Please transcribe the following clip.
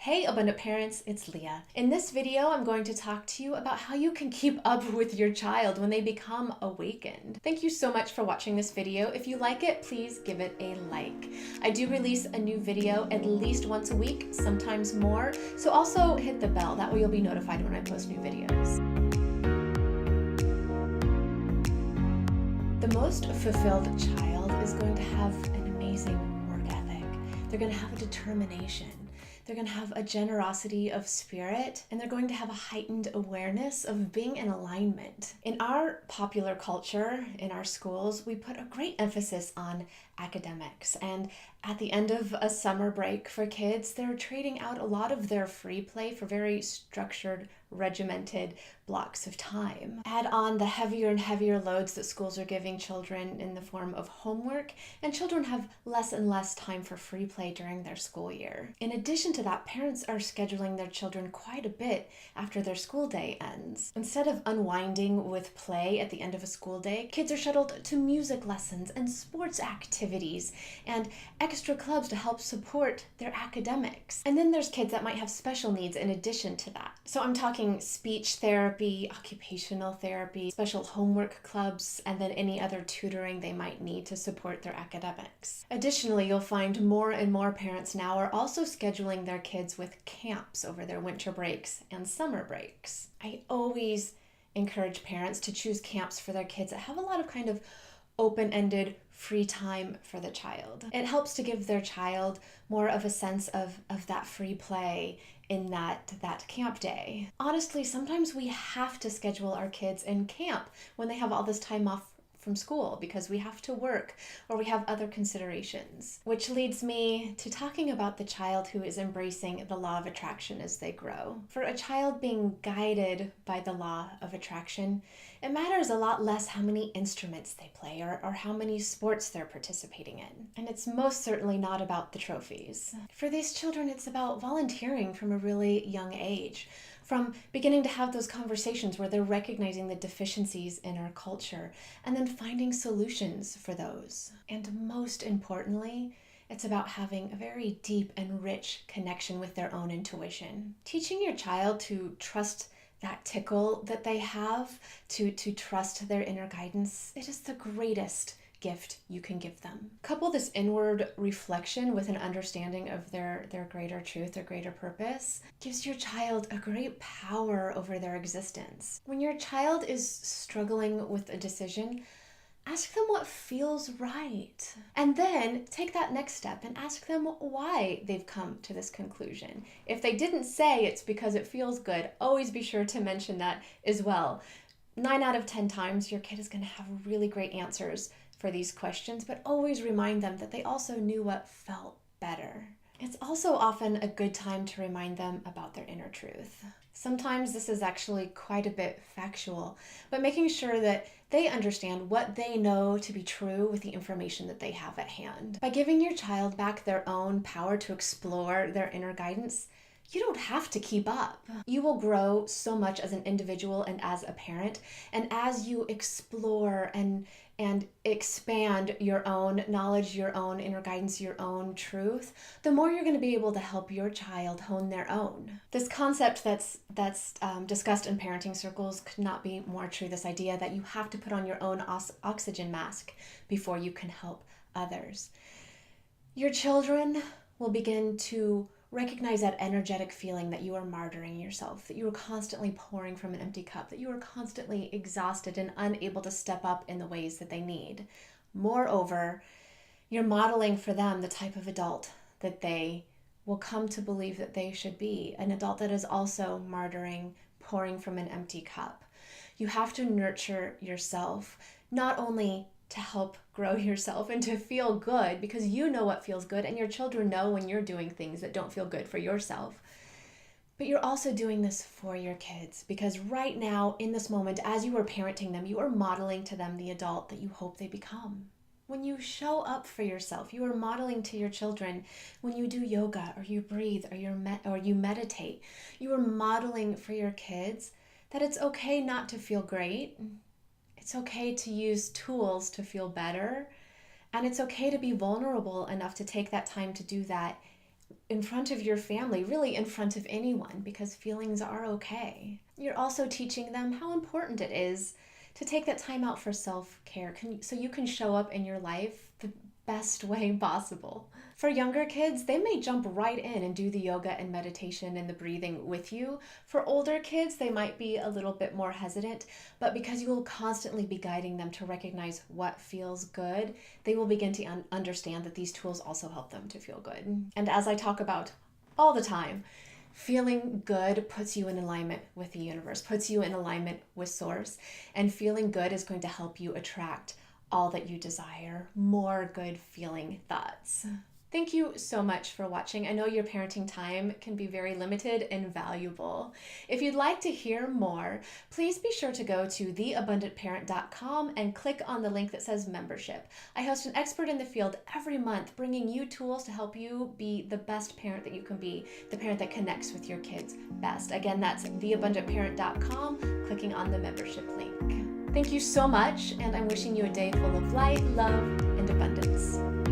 Hey Abundant Parents, it's Leah. In this video, I'm going to talk to you about how you can keep up with your child when they become awakened. Thank you so much for watching this video. If you like it, please give it a like. I do release a new video at least once a week, sometimes more, so also hit the bell. That way you'll be notified when I post new videos. The most fulfilled child is going to have an amazing work ethic. They're going to have a determination. They're going to have a generosity of spirit, and they're going to have a heightened awareness of being in alignment. In our popular culture, in our schools, we put a great emphasis on academics, and at the end of a summer break for kids, they're trading out a lot of their free play for very structured, regimented blocks of time. Add on the heavier and heavier loads that schools are giving children in the form of homework, and children have less and less time for free play during their school year. In addition to that, parents are scheduling their children quite a bit after their school day ends. Instead of unwinding with play at the end of a school day, kids are shuttled to music lessons and sports activities and extra clubs to help support their academics. And then there's kids that might have special needs in addition to that. So I'm talking speech therapy, occupational therapy, special homework clubs, and then any other tutoring they might need to support their academics. Additionally, you'll find more and more parents now are also scheduling their kids with camps over their winter breaks and summer breaks. I always encourage parents to choose camps for their kids that have a lot of kind of open-ended free time for the child. It helps to give their child more of a sense of that free play in that camp day. Honestly, sometimes we have to schedule our kids in camp when they have all this time off from school because we have to work or we have other considerations. Which leads me to talking about the child who is embracing the law of attraction as they grow. For a child being guided by the law of attraction, it matters a lot less how many instruments they play or how many sports they're participating in. And it's most certainly not about the trophies. For these children, it's about volunteering from a really young age, from beginning to have those conversations where they're recognizing the deficiencies in our culture and then finding solutions for those. And most importantly, it's about having a very deep and rich connection with their own intuition. Teaching your child to trust that tickle that they have, to trust their inner guidance, it is the greatest gift you can give them. Couple this inward reflection with an understanding of their greater truth, their greater purpose, gives your child a great power over their existence. When your child is struggling with a decision, ask them what feels right. And then take that next step and ask them why they've come to this conclusion. If they didn't say it's because it feels good, always be sure to mention that as well. 9 out of 10 times, your kid is going to have really great answers for these questions, but always remind them that they also knew what felt better. It's also often a good time to remind them about their inner truth. Sometimes this is actually quite a bit factual, but making sure that they understand what they know to be true with the information that they have at hand. By giving your child back their own power to explore their inner guidance, you don't have to keep up. You will grow so much as an individual and as a parent, and as you explore and expand your own knowledge, your own inner guidance, your own truth, the more you're going to be able to help your child hone their own. This concept that's discussed in parenting circles could not be more true. This idea that you have to put on your own oxygen mask before you can help others. Your children will begin to recognize that energetic feeling that you are martyring yourself, that you are constantly pouring from an empty cup, that you are constantly exhausted and unable to step up in the ways that they need. Moreover, you're modeling for them the type of adult that they will come to believe that they should be, an adult that is also martyring, pouring from an empty cup. You have to nurture yourself, not only to help grow yourself and to feel good because you know what feels good and your children know when you're doing things that don't feel good for yourself. But you're also doing this for your kids because right now, in this moment, as you are parenting them, you are modeling to them the adult that you hope they become. When you show up for yourself, you are modeling to your children. When you do yoga or you breathe or you meditate, you are modeling for your kids that it's okay not to feel great. It's okay to use tools to feel better, and it's okay to be vulnerable enough to take that time to do that in front of your family, really in front of anyone, because feelings are okay. You're also teaching them how important it is to take that time out for self-care so you can show up in your life the best way possible. For younger kids, they may jump right in and do the yoga and meditation and the breathing with you. For older kids, they might be a little bit more hesitant, but because you will constantly be guiding them to recognize what feels good, they will begin to understand that these tools also help them to feel good. And as I talk about all the time, feeling good puts you in alignment with the universe, puts you in alignment with source, and feeling good is going to help you attract all that you desire, more good feeling thoughts. Thank you so much for watching. I know your parenting time can be very limited and valuable. If you'd like to hear more, please be sure to go to theabundantparent.com and click on the link that says membership. I host an expert in the field every month, bringing you tools to help you be the best parent that you can be, the parent that connects with your kids best. Again, that's theabundantparent.com, clicking on the membership link. Thank you so much, and I'm wishing you a day full of light, love, and abundance.